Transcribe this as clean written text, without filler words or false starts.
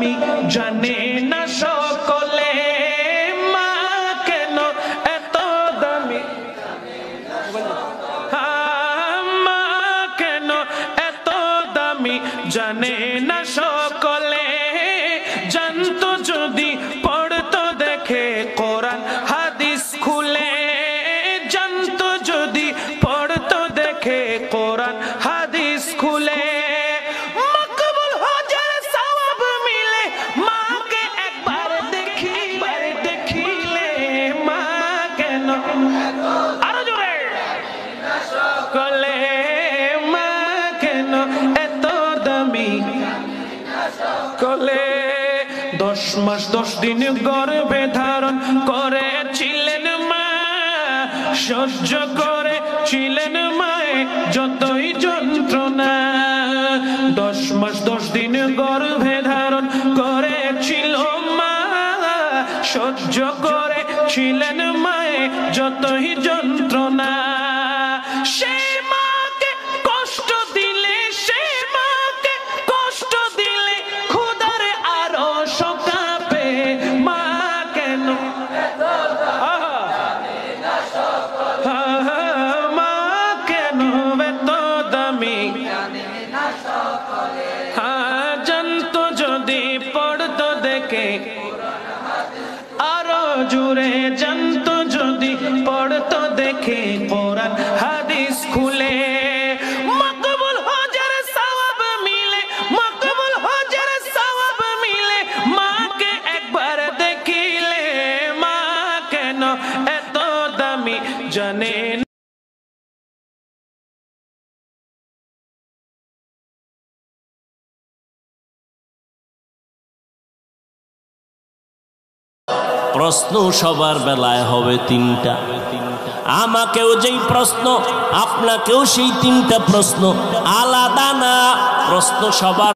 দামি জানে না সকলে, মা কেন এত দামি, মা কেন এত দামি জানে না সকলে। জানতো যদি পড়তো দেখে কোরআন হাদিস খুলে, জানতো যদি পড়তো দেখে কোরআন হাদিস খুলে। মকবুল হজের সওয়াব মিলে মাকে একবার দেখিলে, মা কেন আরো জোরে সকলে, মা কেন এত দামি সকলে। 10 মাস 10 দিন গর্ভে ধারণ করেছিলেন মা, সহ্য করেছিলেন মায়ে যতই যন্ত্রণা। 10 মাস 10 দিন গর্ভে ধারণ করেছিল মা, সহ্য করেছিলেন মায়ে যতই যন্ত্রণা। সে মাকে কষ্ট দিলে, সে মাকে কষ্ট দিলে খোদার আরো শোকাবে, মা কেন মা কেন এত দামি, জানতো যদি পড়তো দেখে আরো জুড়ে, জানতো যদি পড়তো দেখে কোরআন হাদিস খুলে। মকবুল হজের সওয়াব মিলে, মকবুল হজের সওয়াব মিলে মাকে একবার দেখিলে, মা কেন এত দামি জানে না। প্রশ্ন সবার বেলায় হবে 3টা। আমাকেও যেই প্রশ্ন, আপনাকেও সেই 3টা প্রশ্ন, আলাদা না, প্রশ্ন সবার।